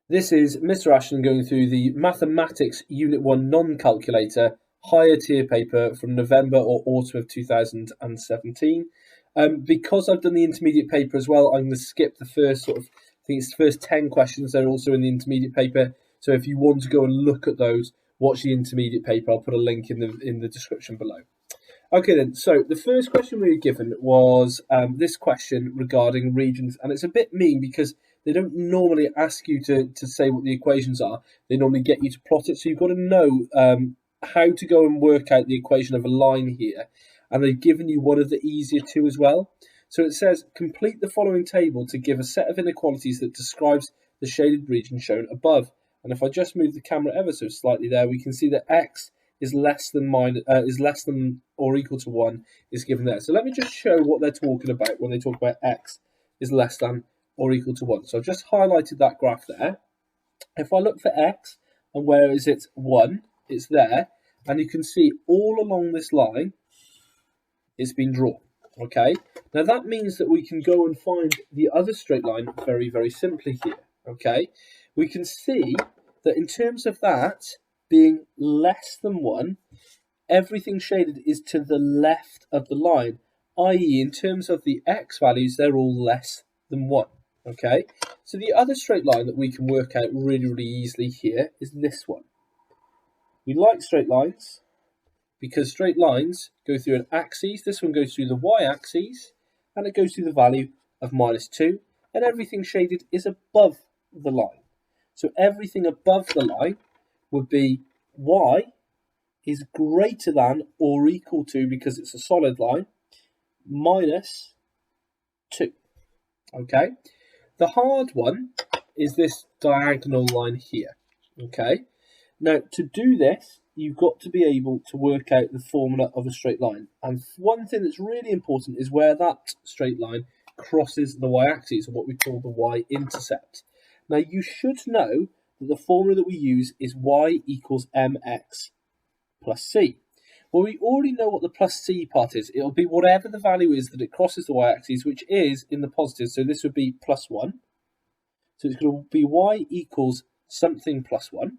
This is Mr. Ashton going through the Mathematics Unit 1 non-calculator higher tier paper from November or autumn of 2017. Because I've done the intermediate paper as well, I'm going to skip the first I think it's the first 10 questions. They're also in the intermediate paper. So if you want to go and look at those, watch the intermediate paper. I'll put a link in the description below. Okay then, so the first question we were given was this question regarding regions, and it's a bit mean because they don't normally ask you to say what the equations are. They normally get you to plot it, so you've got to know how to go and work out the equation of a line here, and they've given you one of the easier two as well. So it says, complete the following table to give a set of inequalities that describes the shaded region shown above. And if I just move the camera ever so slightly there, we can see that x is less than or equal to 1 is given there. So let me just show what they're talking about when they talk about x is less than or equal to 1. So I've just highlighted that graph there. If I look for x, and where is it? 1, it's there. And you can see all along this line, it's been drawn. Okay, now that means that we can go and find the other straight line very, very simply here. Okay, we can see that in terms of that being less than 1, everything shaded is to the left of the line, i.e. in terms of the x values, they're all less than 1. Okay, so the other straight line that we can work out really, really easily here is this one. We like straight lines because straight lines go through an axis. This one goes through the y-axis, and it goes through the value of -2, and everything shaded is above the line. So everything above the line would be y is greater than or equal to, because it's a solid line, -2. Okay, the hard one is this diagonal line here. Okay, now to do this, you've got to be able to work out the formula of a straight line. And one thing that's really important is where that straight line crosses the y-axis, or what we call the y-intercept. Now you should know that the formula that we use is y equals mx plus c. Well, we already know what the plus c part is. It'll be whatever the value is that it crosses the y-axis, which is in the positive. So this would be +1. So it's going to be y equals something plus 1,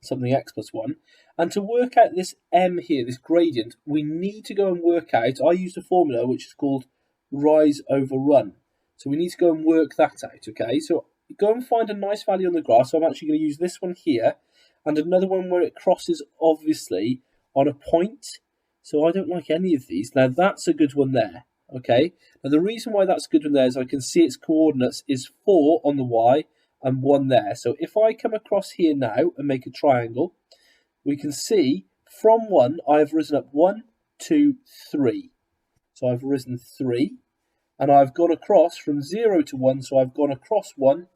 something x plus 1. And to work out this m here, this gradient, we need to go and work out, I used a formula which is called rise over run. So we need to go and work that out, okay? So go and find a nice value on the graph. So I'm actually going to use this one here, and another one where it crosses, obviously, on a point. So I don't like any of these. Now, that's a good one there, okay? Now, the reason why that's a good one there is I can see its coordinates is 4 on the y and 1 there. So if I come across here now and make a triangle, we can see from 1, I've risen up 1, 2, 3. So I've risen 3. And I've gone across from 0 to 1, so I've gone across 1.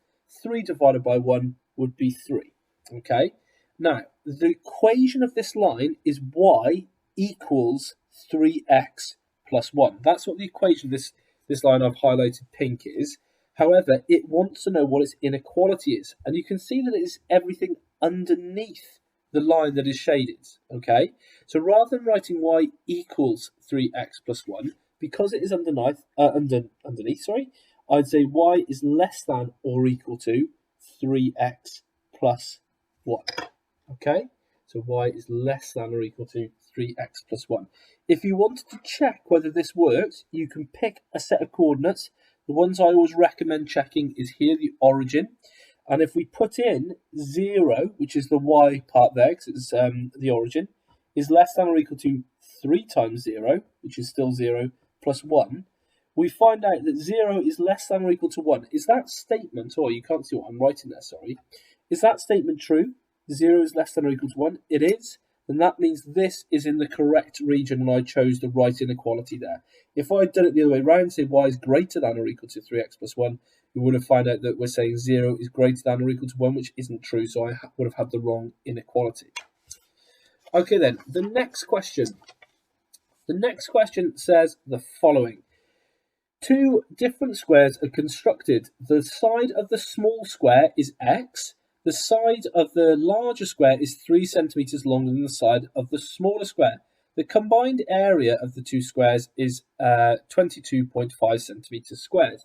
3 divided by 1 would be 3. Okay? Now, the equation of this line is y equals 3x plus 1. That's what the equation of this line I've highlighted pink is. However, it wants to know what its inequality is. And you can see that it is everything underneath the line that is shaded. Okay? So rather than writing y equals 3x plus 1, because it is underneath, I'd say y is less than or equal to 3x plus 1. Okay, so y is less than or equal to 3x plus 1. If you wanted to check whether this works, you can pick a set of coordinates. The ones I always recommend checking is here, the origin. And if we put in 0, which is the y part there, because it's the origin, is less than or equal to 3 times 0, which is still 0, plus 1, we find out that 0 is less than or equal to 1. Is that statement, oh, you can't see what I'm writing there, sorry. Is that statement true? 0 is less than or equal to 1? It is. Then that means this is in the correct region and I chose the right inequality there. If I'd done it the other way around, say y is greater than or equal to 3x plus 1, we would have found out that we're saying 0 is greater than or equal to 1, which isn't true, so I would have had the wrong inequality. Okay then, the next question. The next question says the following. 2 different squares are constructed. The side of the small square is x. The side of the larger square is 3 centimeters longer than the side of the smaller square. The combined area of the two squares is 22.5 centimeters squared.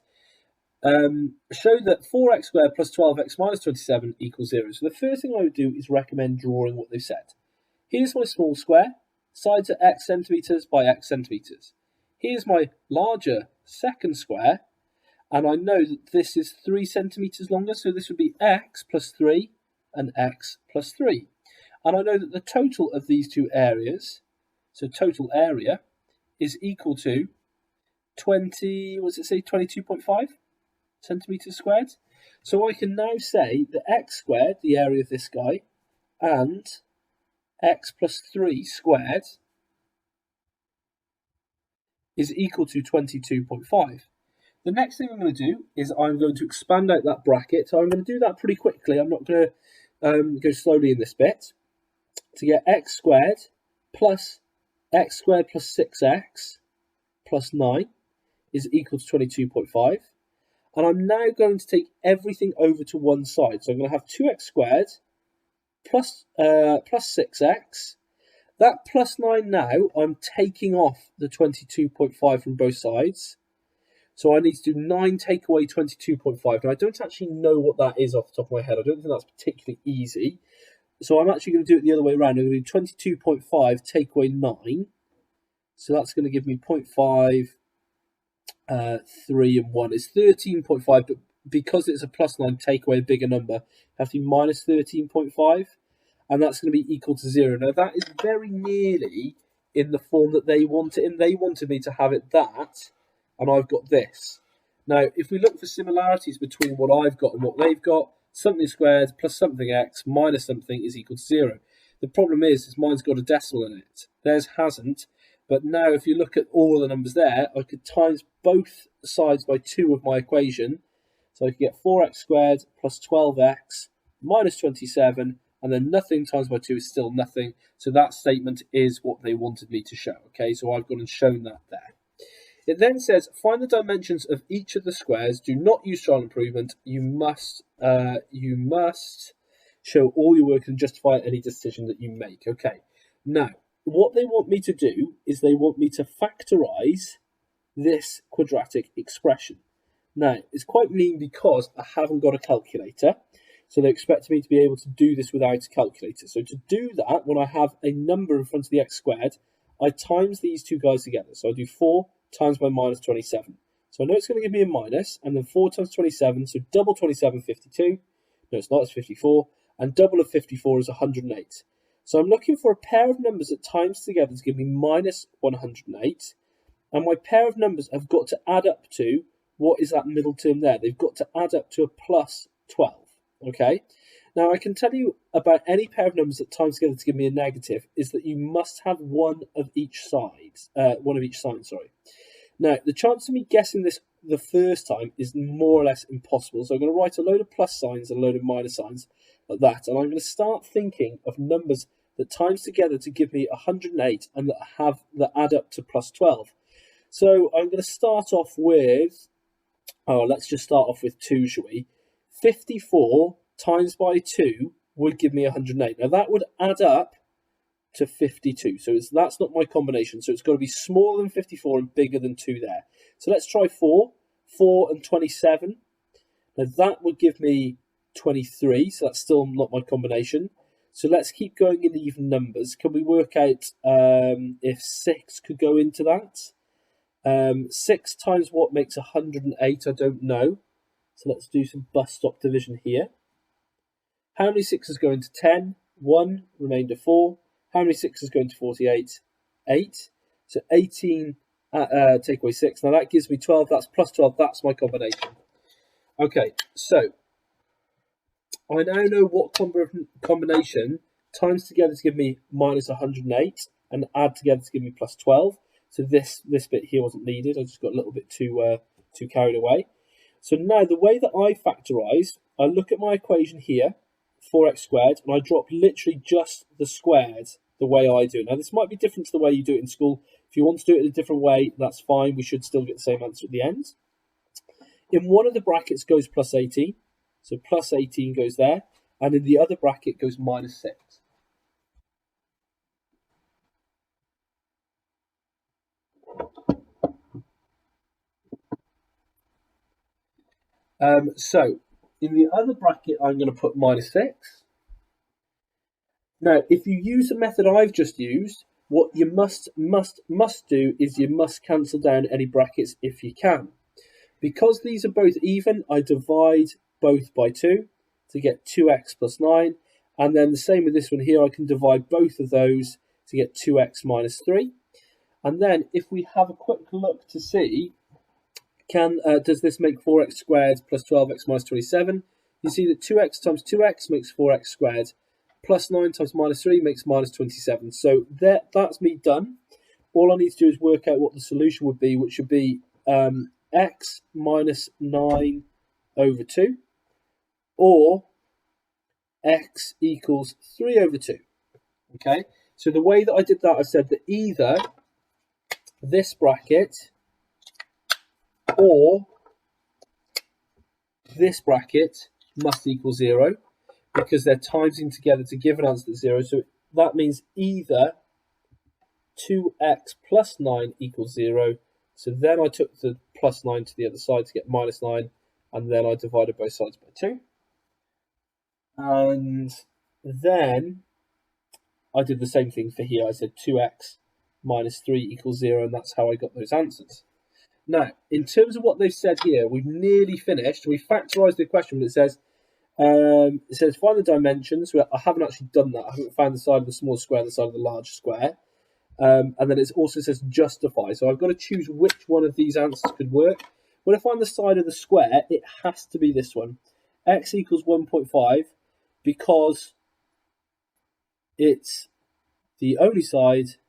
show that 4x squared plus 12x minus 27 equals 0. So the first thing I would do is recommend drawing what they've said. Here's my small square, sides are x centimetres by x centimetres. Here's my larger second square, and I know that this is 3 centimetres longer, so this would be x plus 3 and x plus 3. And I know that the total of these two areas, so total area, is equal to 22.5 centimetres squared. So I can now say that x squared, the area of this guy, and x plus 3 squared is equal to 22.5. The next thing I'm going to do is I'm going to expand out that bracket. So I'm going to do that pretty quickly. I'm not going to go slowly in this bit. To get x squared plus 6x plus 9 is equal to 22.5. And I'm now going to take everything over to one side. So I'm going to have 2x squared plus 6x. That plus 9 now, I'm taking off the 22.5 from both sides. So I need to do 9 take away 22.5. Now, I don't actually know what that is off the top of my head. I don't think that's particularly easy. So I'm actually going to do it the other way around. I'm going to do 22.5 take away 9. So that's going to give me 0.5, 3 and 1. It's 13.5, but because it's a plus 9 take away a bigger number, I have to be minus 13.5. And that's going to be equal to 0. Now, that is very nearly in the form that they want it in. They wanted me to have it that, and I've got this. Now, if we look for similarities between what I've got and what they've got, something squared plus something x minus something is equal to 0. The problem is mine's got a decimal in it. Theirs hasn't. But now, if you look at all the numbers there, I could times both sides by 2 of my equation. So I could get 4x squared plus 12x minus 27, and then nothing times by 2 is still nothing. So that statement is what they wanted me to show. Okay, so I've gone and shown that there. It then says, find the dimensions of each of the squares. Do not use trial improvement. You must show all your work and justify any decision that you make. Okay, now, what they want me to do is they want me to factorise this quadratic expression. Now, it's quite mean because I haven't got a calculator. So they expect me to be able to do this without a calculator. So to do that, when I have a number in front of the x squared, I times these two guys together. So I do 4 times by minus 27. So I know it's going to give me a minus, and then 4 times 27, so double 27, 52. No, it's not, it's 54. And double of 54 is 108. So I'm looking for a pair of numbers that times together to give me minus 108. And my pair of numbers have got to add up to, what is that middle term there? They've got to add up to a plus 12. Okay, now I can tell you about any pair of numbers that times together to give me a negative is that you must have one of each sign. Now the chance of me guessing this the first time is more or less impossible. So I'm going to write a load of plus signs and a load of minus signs like that, and I'm going to start thinking of numbers that times together to give me 108 and that add up to plus 12. So I'm going to start off with, let's just start off with 2, shall we? 54 times by 2 would give me 108. Now that would add up to 52. So that's not my combination. So it's got to be smaller than 54 and bigger than 2 there. So let's try 4. 4 and 27. Now that would give me 23. So that's still not my combination. So let's keep going in even numbers. Can we work out if 6 could go into that? 6 times what makes 108? I don't know. So let's do some bus stop division here. How many 6s go into 10? 1, remainder 4. How many 6s go into 48? 8. So 18 take away 6. Now that gives me 12. That's plus 12. That's my combination. Okay, so I now know what combination times together to give me minus 108 and add together to give me plus 12. So this bit here wasn't needed. I just got a little bit too carried away. So now the way that I factorise, I look at my equation here, 4x squared, and I drop literally just the squared the way I do it. Now this might be different to the way you do it in school. If you want to do it in a different way, that's fine. We should still get the same answer at the end. In one of the brackets goes plus 18. So plus 18 goes there. And in the other bracket goes minus 6. So in the other bracket, I'm going to put minus 6. Now, if you use the method I've just used, what you must do is you must cancel down any brackets if you can. Because these are both even, I divide both by 2 to get 2x plus 9. And then the same with this one here, I can divide both of those to get 2x minus 3. And then if we have a quick look to see, does this make 4x squared plus 12x minus 27? You see that 2x times 2x makes 4x squared, plus 9 times minus 3 makes minus 27. So that's me done. All I need to do is work out what the solution would be, which would be x minus 9 over 2, or x equals 3 over 2. Okay, so the way that I did that, I said that either this bracket or this bracket must equal 0, because they're timesing together to give an answer that's 0. So that means either 2x plus 9 equals 0. So then I took the plus 9 to the other side to get minus 9, and then I divided both sides by 2. And then I did the same thing for here. I said 2x minus 3 equals 0, and that's how I got those answers. Now, in terms of what they've said here, we've nearly finished. We factorised the question, but it says find the dimensions. I haven't actually done that. I haven't found the side of the small square and the side of the large square. And then it also says justify. So I've got to choose which one of these answers could work. When I find the side of the square, it has to be this one. X equals 1.5, because it's the only side.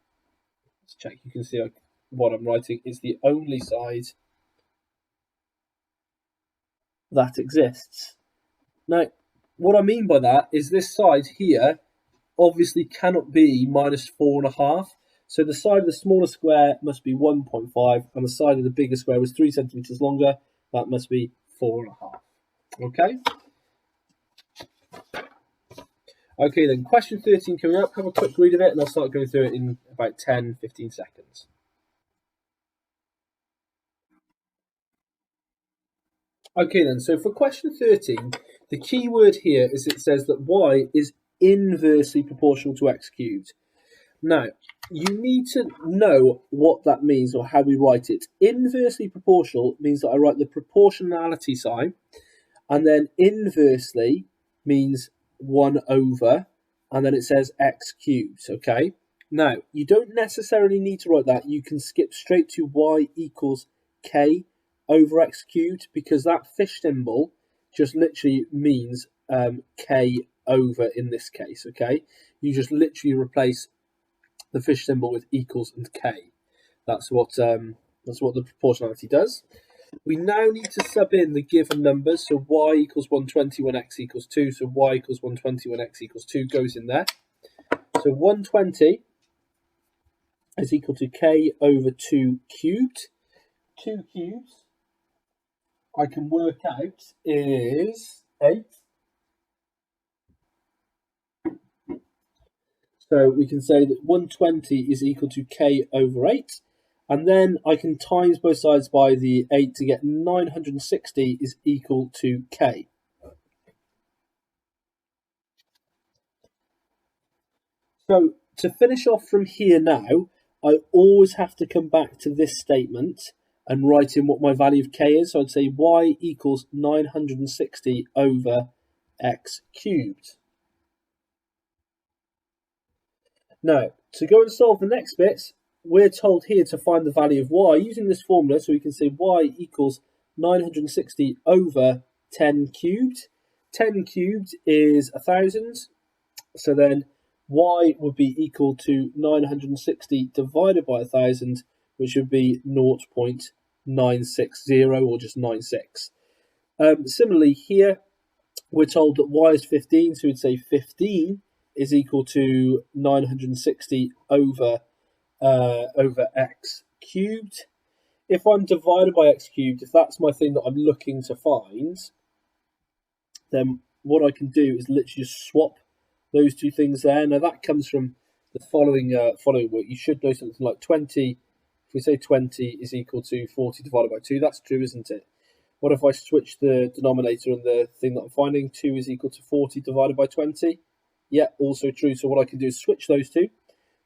Let's check. You can see what I'm writing is the only side that exists. Now, what I mean by that is this side here obviously cannot be minus 4.5. So the side of the smaller square must be 1.5, and the side of the bigger square was 3 centimeters longer. That must be 4.5. Okay? Okay, then question 13 coming up. Have a quick read of it, and I'll start going through it in about 10-15 seconds. Okay then, so for question 13, the key word here is it says that y is inversely proportional to x cubed. Now, you need to know what that means or how we write it. Inversely proportional means that I write the proportionality sign, and then inversely means 1 over, and then it says x cubed, okay? Now, you don't necessarily need to write that. You can skip straight to y equals k over x cubed, because that fish symbol just literally means k over in this case, okay? You just literally replace the fish symbol with equals and k. That's what the proportionality does. We now need to sub in the given numbers. So y equals 120 when x equals 2. So y equals 120 when x equals 2 goes in there. So 120 is equal to k over 2 cubed. 2 cubes I can work out is 8. So we can say that 120 is equal to k over 8. And then I can times both sides by the 8 to get 960 is equal to k. So to finish off from here now, I always have to come back to this statement and write in what my value of k is. So I'd say y equals 960 over x cubed. Now, to go and solve the next bit, we're told here to find the value of y using this formula. So we can say y equals 960 over 10 cubed. 10 cubed is 1,000. So then y would be equal to 960 divided by 1,000, which would be 0.960 or just 96. Similarly here, we're told that y is 15, so we'd say 15 is equal to 960 over x cubed. If I'm divided by x cubed, if that's my thing that I'm looking to find, then what I can do is literally just swap those two things there. Now that comes from the following work. You should know something like 20. If we say 20 is equal to 40 divided by 2, that's true, isn't it? What if I switch the denominator and the thing that I'm finding? 2 is equal to 40 divided by 20. Yeah, also true. So what I can do is switch those two.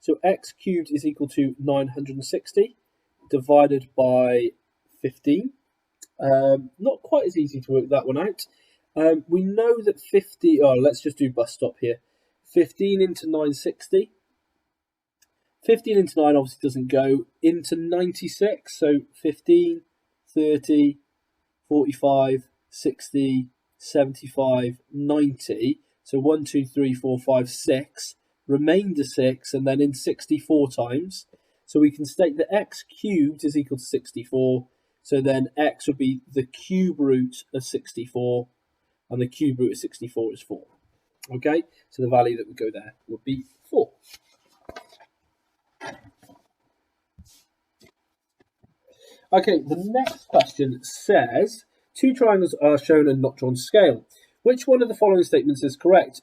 So x cubed is equal to 960 divided by 15. Not quite as easy to work that one out. We know that 50, let's just do bus stop here. 15 into 960. 15 into 9 obviously doesn't go into 96. So 15, 30, 45, 60, 75, 90. So 1, 2, 3, 4, 5, 6. Remainder 6, and then in 64 times. So we can state that x cubed is equal to 64. So then x would be the cube root of 64, and the cube root of 64 is 4. Okay, so the value that would go there would be 4. Okay, the next question says, 2 triangles are shown and not drawn to scale. Which one of the following statements is correct?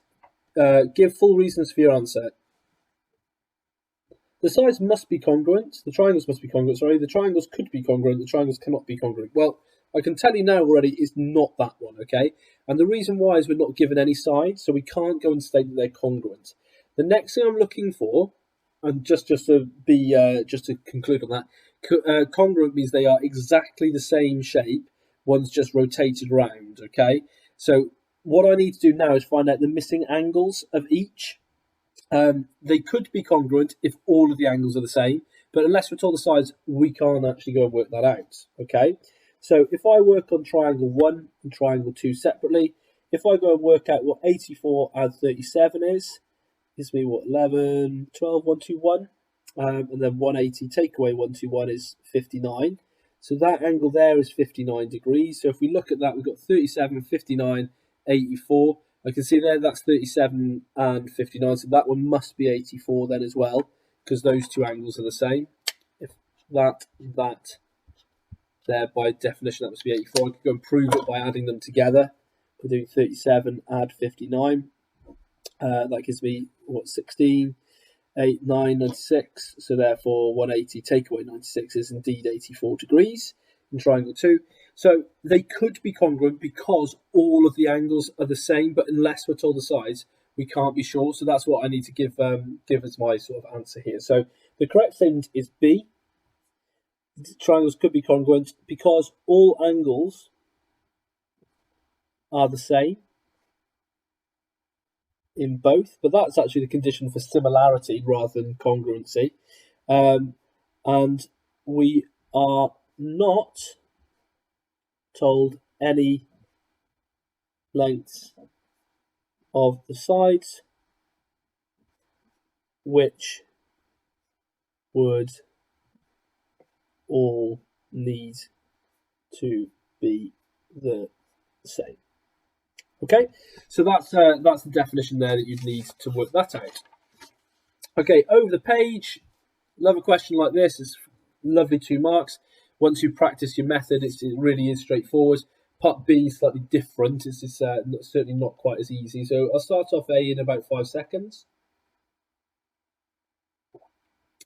Give full reasons for your answer. The sides must be congruent. The triangles must be congruent. Sorry, the triangles could be congruent. The triangles cannot be congruent. Well, I can tell you now already, it's not that one, okay? And the reason why is we're not given any sides, so we can't go and state that they're congruent. The next thing I'm looking for, and just to conclude on that, congruent means they are exactly the same shape. One's just rotated around, okay? So what I need to do now is find out the missing angles of each. They could be congruent if all of the angles are the same, but unless we're told the sides, we can't actually go and work that out, okay? So if I work on triangle 1 and triangle 2 separately, if I go and work out what 84 add 37 is, gives me what, 11, 12, 121, and then 180 take away 121 is 59. So that angle there is 59 degrees. So if we look at that, we've got 37, 59, 84. I can see there that's 37 and 59, so that one must be 84 then as well, because those two angles are the same. If that there, by definition, that must be 84. I could go and prove it by adding them together. We're doing 37 add 59. That gives me, what, 16, 8, 9, 96. So therefore, 180 take away 96 is indeed 84 degrees in triangle 2. So they could be congruent because all of the angles are the same, but unless we're told the sides, we can't be sure. So that's what I need to give as my sort of answer here. So the correct statement is B. Triangles could be congruent because all angles are the same in both, but that's actually the condition for similarity rather than congruency. And we are not told any lengths of the sides which would all need to be the same. Okay, so that's the definition there that you'd need to work that out. Okay, over the page, love a question like this. It's lovely 2 marks. Once you practice your method, it really is straightforward. Part B is slightly different. It's certainly not quite as easy. So I'll start off A in about 5 seconds.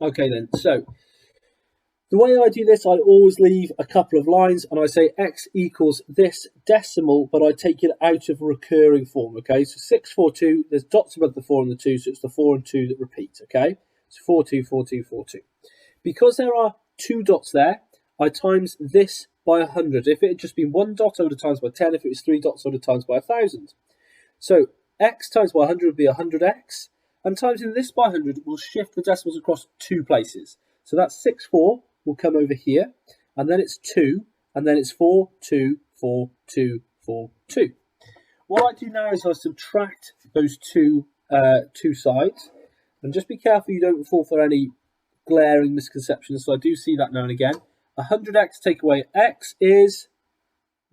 Okay then, so the way I do this, I always leave a couple of lines and I say x equals this decimal, but I take it out of a recurring form, okay? So 642, there's dots above the 4 and the 2, so it's the 4 and 2 that repeat, okay? So 42, 42, 42. Because there are 2 dots there, I times this by 100. If it had just been 1 dot, I would have times by 10. If it was 3 dots, I would have times by 1,000. So x times by 100 would be 100x, and timesing this by 100 will shift the decimals across 2 places. So that's 64 will come over here, and then it's 2, and then it's 4, 2, 4, 2, 4, 2. What I do now is I subtract those two sides, and just be careful you don't fall for any glaring misconceptions. So I do see that now and again. 100x take away x is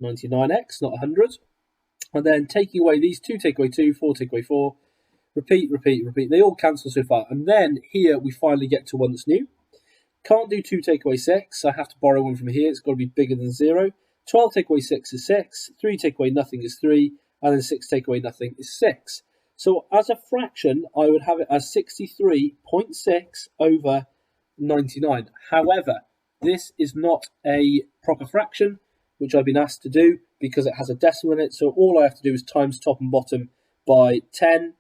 99x, not 100. And then taking away these 2 take away 2, 4 take away 4, repeat, repeat, repeat. They all cancel so far. And then here we finally get to one that's new. Can't do 2 take away 6. I have to borrow one from here. It's got to be bigger than 0. 12 take away 6 is 6. 3 take away nothing is 3. And then 6 take away nothing is 6. So as a fraction, I would have it as 63.6 over 99. However, this is not a proper fraction. which I've been asked to do because it has a decimal in it. So all I have to do is times top and bottom by 10,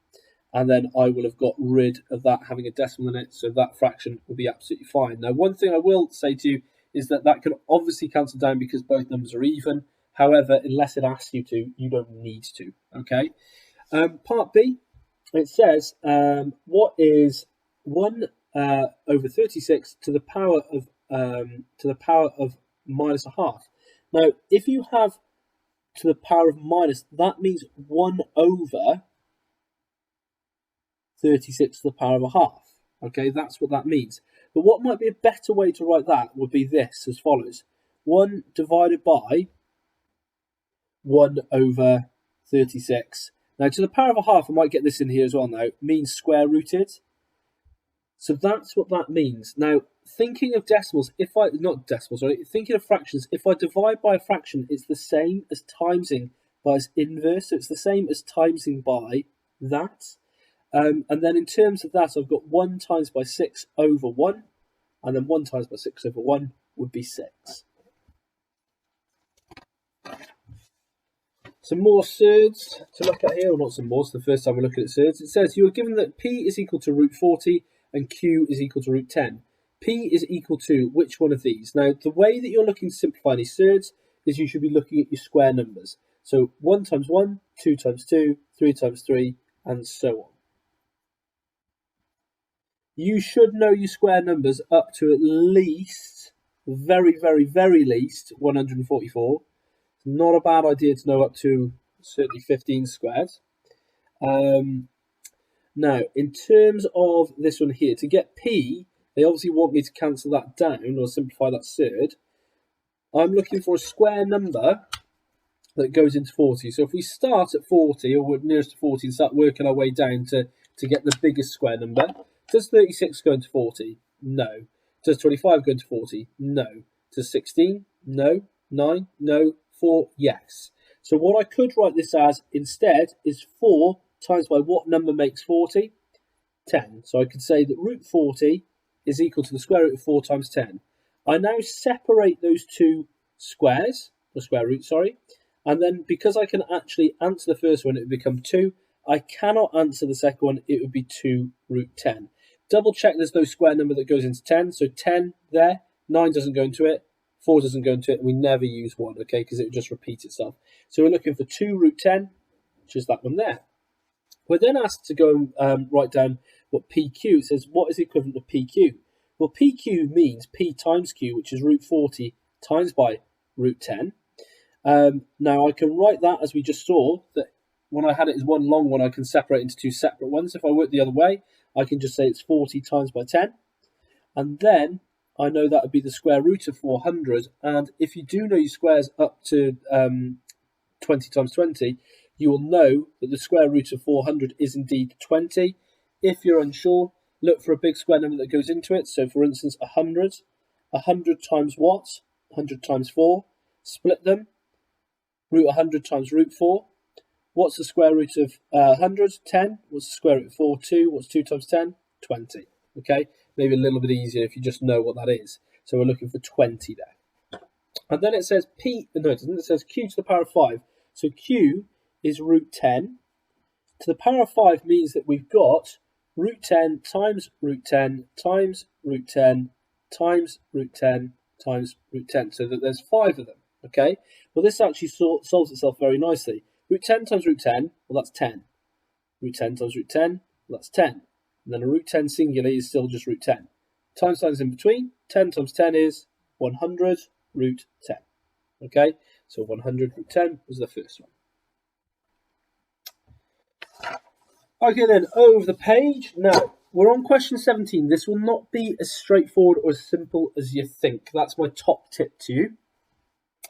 and then I will have got rid of that having a decimal in it. So that fraction will be absolutely fine. Now, one thing I will say to you is that that can obviously cancel down because both numbers are even. However, unless it asks you to, you don't need to. Okay. Part B, it says, what is 1 over 36 to the power of minus a half? Now, if you have to the power of minus, that means 1 over 36 to the power of a half. Okay, that's what that means. But what might be a better way to write that would be this, as follows. 1 divided by 1 over 36. Now, to the power of a half, I might get this in here as well now, means square rooted. So that's what that means. Now, thinking of decimals, thinking of fractions, if I divide by a fraction, it's the same as timesing by its inverse. So it's the same as timesing by that. And then in terms of that, I've got 1 times by 6 over 1. And then 1 times by 6 over 1 would be 6. Some more surds to look at here, or not some more, it's the first time we're looking at surds. It says you are given that P is equal to root 40 and Q is equal to root 10. P is equal to which one of these? Now, the way that you're looking to simplify these surds is you should be looking at your square numbers. So 1 times 1, 2 times 2, 3 times 3, and so on. You should know your square numbers up to at least, very, very, very least, 144. Not a bad idea to know up to certainly 15 squared. Now, in terms of this one here, to get P, they obviously want me to cancel that down or simplify that surd. I'm looking for a square number that goes into 40. So if we start at 40, or we're nearest to 40, and start working our way down to get the biggest square number, does 36 go into 40? No. Does 25 go into 40? No. Does 16? No. 9? No. 4? Yes. So what I could write this as instead is 4 times by what number makes 40? 10. So I could say that root 40 is equal to the square root of 4 times 10. I now separate those two squares, or square root, sorry, and then because I can actually answer the first one, it would become 2. I cannot answer the second one, it would be 2 root 10. Double check there's no square number that goes into 10, so 10 there, 9 doesn't go into it, 4 doesn't go into it, and we never use 1, okay, because it would just repeat itself. So we're looking for 2 root 10, which is that one there. We're then asked to go and write down what PQ. It says, what is equivalent to PQ? Well, PQ means P times Q, which is root 40 times by root 10. Now, I can write that as we just saw, that when I had it as one long one, I can separate into two separate ones. If I work the other way, I can just say it's 40 times by 10. And then I know that would be the square root of 400. And if you do know your squares up to 20 times 20, you will know that the square root of 400 is indeed 20. If you're unsure, look for a big square number that goes into it. So, for instance, 100. 100 times what? 100 times 4. Split them. Root 100 times root 4. What's the square root of 100? 10. What's the square root of 4? 2. What's 2 times 10? 20. Okay? Maybe a little bit easier if you just know what that is. So we're looking for 20 there. And then it says P, no it doesn't, it says Q to the power of 5. So Q is root 10. To the power of 5 means that we've got root 10 times root 10 times root 10 times root 10 times root 10. So that there's 5 of them, okay? Well, this actually solves itself very nicely. Root 10 times root 10, well, that's 10. Root 10 times root 10, well, that's 10. And then a root 10 singular is still just root 10. Times signs in between, 10 times 10 is 100 root 10. Okay, so 100 root 10 was the first one. Okay, then over the page. Now, we're on question 17. This will not be as straightforward or as simple as you think. That's my top tip to you.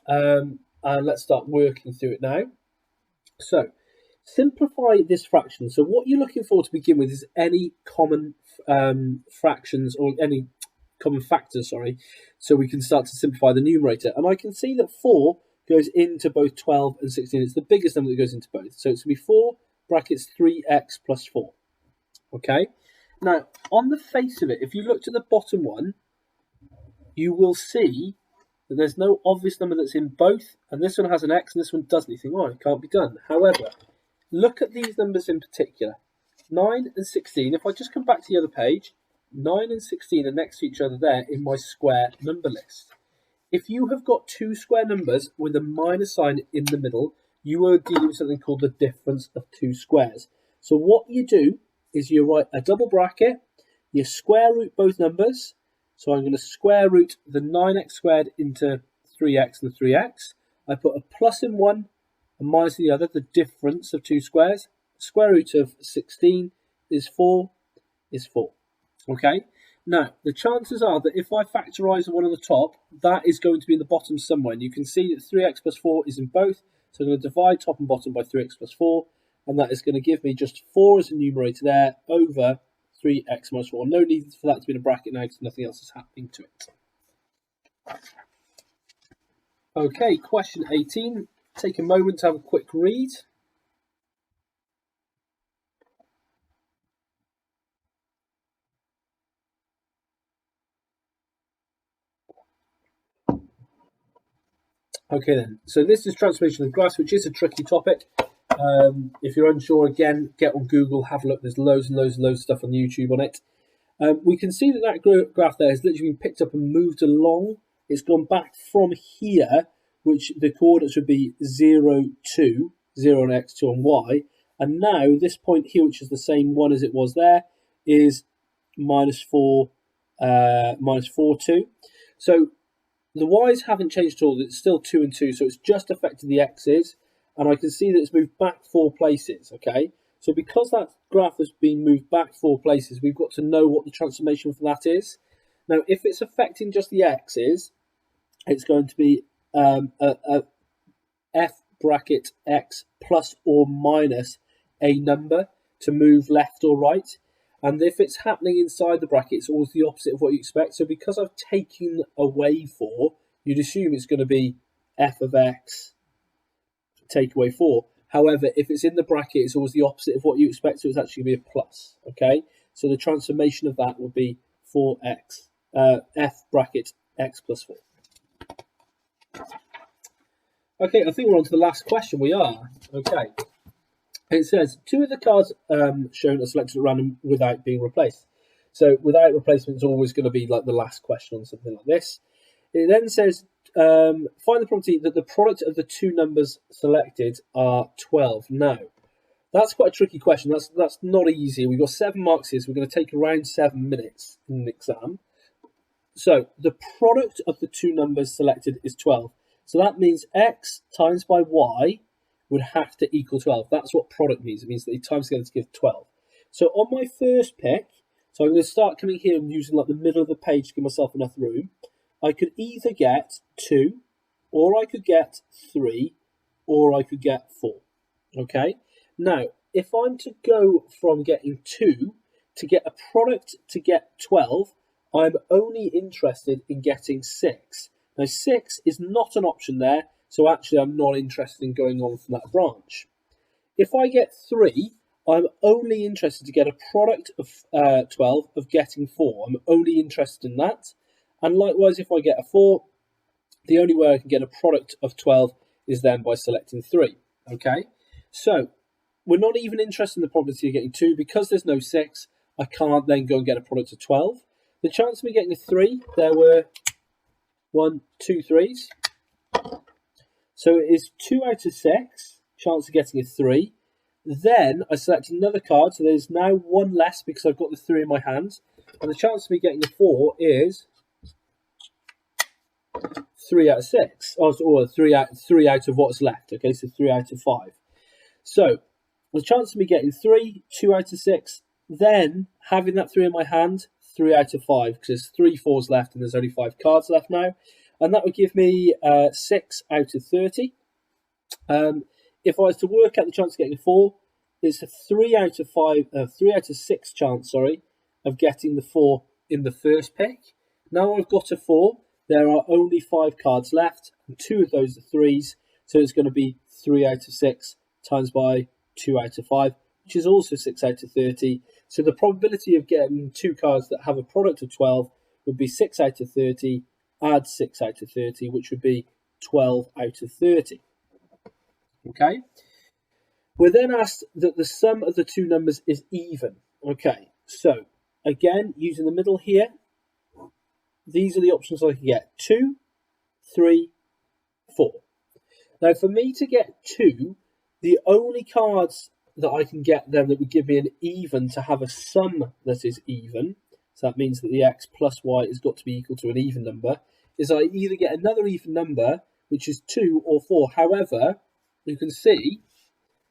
And let's start working through it now. So, simplify this fraction. So what you're looking for to begin with is any common fractions or any common factors, sorry, so we can start to simplify the numerator. And I can see that 4 goes into both 12 and 16. It's the biggest number that goes into both. So it's going to be 4 brackets 3x plus 4. Okay? Now, on the face of it, if you looked at the bottom one, you will see that there's no obvious number that's in both, and this one has an x and this one doesn't. You think, oh, it can't be done. However, look at these numbers in particular. 9 and 16, if I just come back to the other page, 9 and 16 are next to each other there in my square number list. If you have got two square numbers with a minus sign in the middle, you are dealing with something called the difference of two squares. So what you do is you write a double bracket, you square root both numbers. So I'm going to square root the 9x squared into 3x and 3x. I put a plus in one, and minus in the other, the difference of two squares. Square root of 16 is 4, Okay? Now, the chances are that if I factorise the one on the top, that is going to be in the bottom somewhere. And you can see that 3x plus 4 is in both. So I'm going to divide top and bottom by 3x plus 4. And that is going to give me just 4 as a numerator there over 3x minus 4. No need for that to be in a bracket now because nothing else is happening to it. Okay, question 18. Take a moment to have a quick read. Okay then, so this is transformation of graphs, which is a tricky topic. If you're unsure, again, get on Google, have a look. There's loads and loads and loads of stuff on YouTube on it. We can see that that graph there has literally been picked up and moved along. It's gone back from here, which the coordinates would be 0, 2, 0 on x, 2 on y. And now this point here, which is the same one as it was there, is minus 4, 2. So the y's haven't changed at all. It's still 2 and 2, so it's just affected the x's. And I can see that it's moved back 4 places, okay? So because that graph has been moved back 4 places, we've got to know what the transformation for that is. Now, if it's affecting just the x's, it's going to be a f bracket x plus or minus a number to move left or right. And if it's happening inside the bracket, it's always the opposite of what you expect. So because I've taken away 4, you'd assume it's going to be f of x take away 4. However, if it's in the bracket, it's always the opposite of what you expect, so it's actually going to be a plus, okay? So the transformation of that would be 4x, f bracket x plus 4. Okay, I think we're on to the last question. We are, okay. It says, 2 of the cards shown are selected at random without being replaced. So without replacement is always going to be like the last question on something like this. It then says, find the property that the product of the two numbers selected are 12. Now, that's quite a tricky question. That's not easy. We've got 7 marks here, so we're going to take around 7 minutes in an exam. So the product of the two numbers selected is 12. So that means x times by y would have to equal 12. That's what product means. It means that they times together to give 12. So on my first pick, so I'm going to start coming here and using like the middle of the page to give myself enough room. I could either get 2, or I could get 3, or I could get 4. Okay? Now, if I'm to go from getting 2 to get a product to get 12, I'm only interested in getting 6. Now, 6 is not an option there, so actually I'm not interested in going on from that branch. If I get 3, I'm only interested to get a product of 12 of getting 4. I'm only interested in that. And likewise, if I get a 4, the only way I can get a product of 12 is then by selecting 3. Okay? So, we're not even interested in the probability of getting 2. Because there's no 6, I can't then go and get a product of 12. The chance of me getting a 3, there were 1, 2 3s. So it is 2 out of 6, chance of getting a 3. Then I select another card, so there's now 1 less because I've got the 3 in my hand. And the chance of me getting a 4 is 3 out of 6, or 3 out of what's left. Okay, so 3 out of 5. So the chance of me getting 3, 2 out of 6, then having that 3 in my hand, 3 out of 5, because there's 3 4s left and there's only 5 cards left now. And that would give me 6 out of 30. If I was to work out the chance of getting a 4, it's a 3 out of 6 chance, of getting the 4 in the first pick. Now I've got a 4. There are only 5 cards left, and 2 of those are 3s, so it's going to be 3 out of 6 times by 2 out of 5, which is also 6 out of 30. So the probability of getting 2 cards that have a product of 12 would be 6 out of 30, add 6 out of 30, which would be 12 out of 30. Okay. We're then asked that the sum of the two numbers is even. Okay, so again, using the middle here, these are the options I can get. 2, 3, 4. Now, for me to get 2, the only cards that I can get then that would give me an even to have a sum that is even, so that means that the x plus y has got to be equal to an even number, is I either get another even number, which is 2 or 4. However, you can see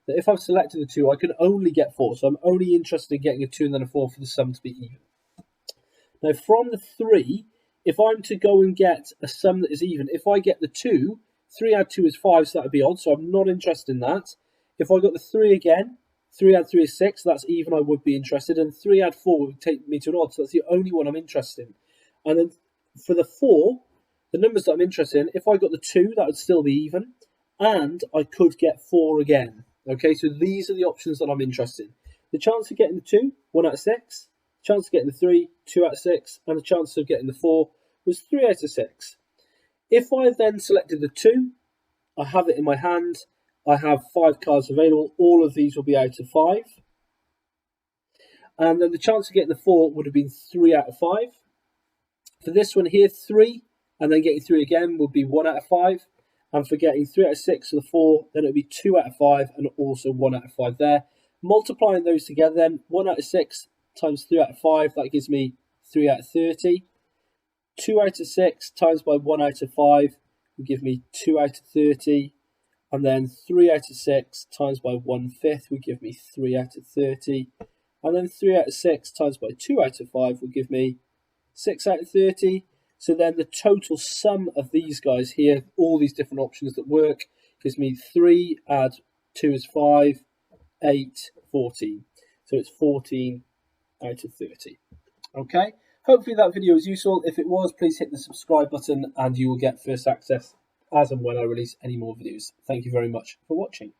that if I've selected the 2, I can only get 4. So I'm only interested in getting a 2 and then a 4 for the sum to be even. Now, from the 3, if I'm to go and get a sum that is even, if I get the 2, 3 add 2 is 5, so that would be odd, so I'm not interested in that. If I got the 3 again, 3 add 3 is 6, so that's even, I would be interested, and 3 add 4 would take me to an odd, so that's the only one I'm interested in. And then for the 4, the numbers that I'm interested in, if I got the 2, that would still be even, and I could get 4 again. Okay, so these are the options that I'm interested in. The chance of getting the 2, 1 out of 6, chance of getting the 3, 2 out of 6, and the chance of getting the 4 was 3 out of 6. If I then selected the 2, I have it in my hand, I have 5 cards available, all of these will be out of 5. And then the chance of getting the 4 would have been 3 out of 5. For this one here, 3, and then getting 3 again would be 1 out of 5. And for getting 3 out of 6 for the 4, then it would be 2 out of 5 and also 1 out of 5 there. Multiplying those together then, 1 out of 6 times 3 out of 5, that gives me 3 out of 30. 2 out of 6 times by 1 out of 5 will give me 2 out of 30. And then 3 out of 6 times by 1/5 will give me 3 out of 30. And then 3 out of 6 times by 2 out of 5 will give me 6 out of 30. So then the total sum of these guys here, all these different options that work, gives me 3 add 2 is 5, 8, 14. So it's 14 out of 30. Okay, hopefully that video was useful. If it was, please hit the subscribe button and you will get first access as and when I release any more videos. Thank you very much for watching.